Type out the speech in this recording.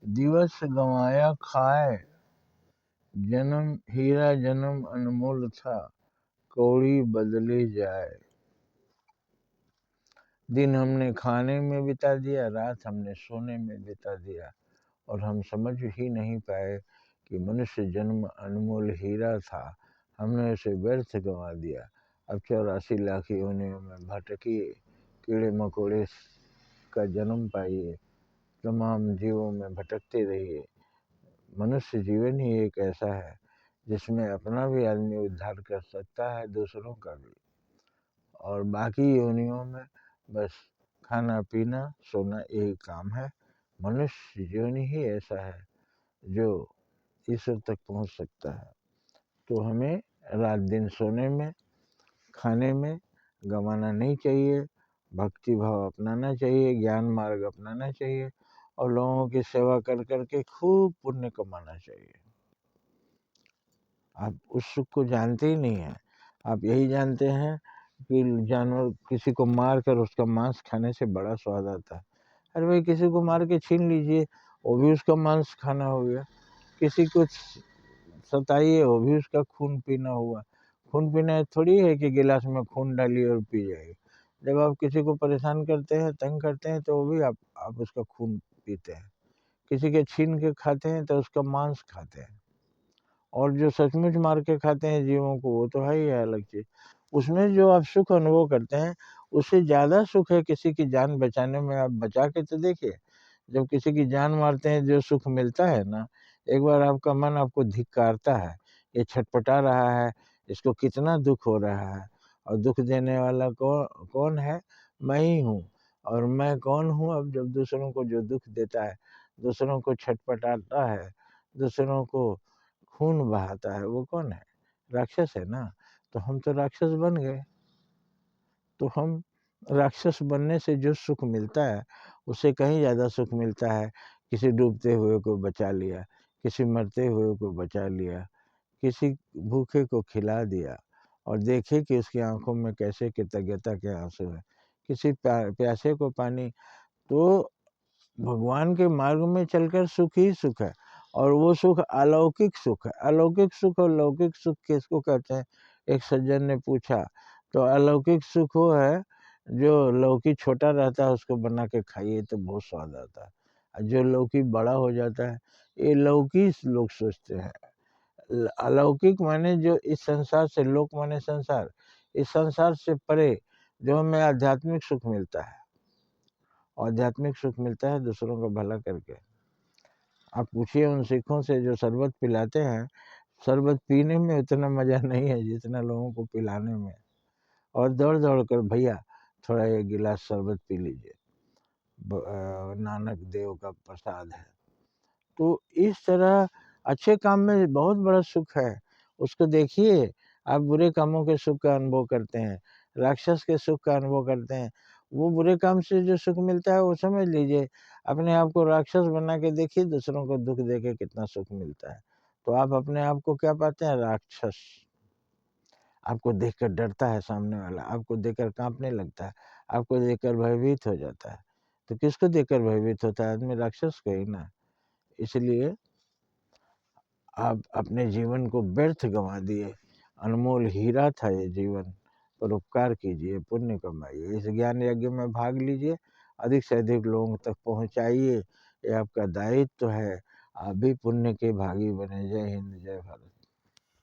दिवस गंवाया खाए, जन्म हीरा जन्म अनमोल था, कौड़ी बदले जाए। दिन हमने खाने में बिता दिया, रात हमने सोने में बिता दिया, और हम समझ ही नहीं पाए कि मनुष्य जन्म अनमोल हीरा था, हमने उसे व्यर्थ गंवा दिया। अब 84 लाख योनियों में भटकिए, कीड़े मकोड़े का जन्म पाइए, तमाम जीवों में भटकते रहिए। मनुष्य जीवन ही एक ऐसा है जिसमें अपना भी आदमी उद्धार कर सकता है, दूसरों का भी, और बाकी योनियों में बस खाना पीना सोना यही काम है। मनुष्य योनि ही ऐसा है जो ईश्वर तक पहुंच सकता है। तो हमें रात दिन सोने में खाने में गंवाना नहीं चाहिए, भक्ति भाव अपनाना चाहिए, ज्ञान मार्ग अपनाना चाहिए, और लोगों की सेवा कर करके खूब पुण्य कमाना चाहिए। आप उस सुख को जानते ही नहीं हैं। आप यही जानते हैं कि जानवर किसी को मार कर उसका मांस खाने से बड़ा स्वाद आता है। अरे भाई, किसी को मार के छीन लीजिए, वो भी उसका मांस खाना हो गया। किसी को सताइए, वो भी उसका खून पीना हुआ। खून पीना थोड़ी है कि गिलास में खून डालिए और पी जाइए। जब आप किसी को परेशान करते हैं, तंग करते हैं, तो वो भी आप उसका खून पीते हैं। किसी के छीन के खाते हैं तो उसका मांस खाते हैं। और जो सचमुच मार के खाते हैं जीवों को, वो तो है ही अलग चीज। उसमें जो आप सुख अनुभव करते हैं, उससे ज्यादा सुख है किसी की जान बचाने में। आप बचा के तो देखिए, जब किसी की जान मारते हैं जो सुख मिलता है ना, एक बार आपका मन आपको धिक्कारता है, ये छटपटा रहा है, इसको कितना दुख हो रहा है, और दुख देने वाला कौन है? मैं ही हूँ। और मैं कौन हूँ? अब जब दूसरों को जो दुख देता है, दूसरों को छटपटाता है, दूसरों को खून बहाता है, वो कौन है? राक्षस है ना। तो हम तो राक्षस बन गए। तो हम राक्षस बनने से जो सुख मिलता है, उससे कहीं ज़्यादा सुख मिलता है किसी डूबते हुए को बचा लिया, किसी मरते हुए को बचा लिया, किसी भूखे को खिला दिया, और देखे कि उसकी आंखों में कैसे कृतज्ञता के आंसू है, किसी प्यासे को पानी। तो भगवान के मार्ग में चलकर सुख ही सुख है, और वो सुख अलौकिक सुख है। अलौकिक सुख और लौकिक सुख किसको कहते हैं? एक सज्जन ने पूछा। तो अलौकिक सुख वो है जो लौकी छोटा रहता है, उसको बना के खाइए तो बहुत स्वाद आता है, और जो लौकी बड़ा हो जाता है, ये लौकी लोग सोचते हैं। अलौकिक माने जो इस संसार से, लोक माने संसार, इस संसार से परे जो हमें आध्यात्मिक सुख मिलता है। आध्यात्मिक सुख मिलता है दूसरों का भला करके। आप पूछिए उन सिखों से जो शरबत पिलाते हैं, शरबत पीने में उतना मज़ा नहीं है जितना लोगों को पिलाने में। और दौड़ दौड़ कर, भैया थोड़ा एक गिलास शरबत पी लीजिए, नानक देव का प्रसाद है। तो इस तरह अच्छे काम में बहुत बड़ा सुख है, उसको देखिए। आप बुरे कामों के सुख का अनुभव करते हैं, राक्षस के सुख का अनुभव करते हैं। वो बुरे काम से जो सुख मिलता है वो समझ लीजिए। अपने आप को राक्षस बना के देखिए, दूसरों को दुख दे के कितना सुख मिलता है। तो आप अपने आप को क्या पाते हैं? राक्षस। आपको देखकर डरता है सामने वाला, आपको देखकर कांपने लगता है, आपको देखकर भयभीत हो जाता है। तो किसको देखकर भयभीत होता है आदमी? राक्षस को ही ना। इसलिए आप अपने जीवन को व्यर्थ गंवा दिए। अनमोल हीरा था ये जीवन। परोपकार कीजिए, पुण्य कमाइए, इस ज्ञान यज्ञ में भाग लीजिए, अधिक से अधिक लोगों तक पहुंचाइए। ये आपका दायित्व है। आप भी पुण्य के भागी बने। जय हिंद, जय भारत।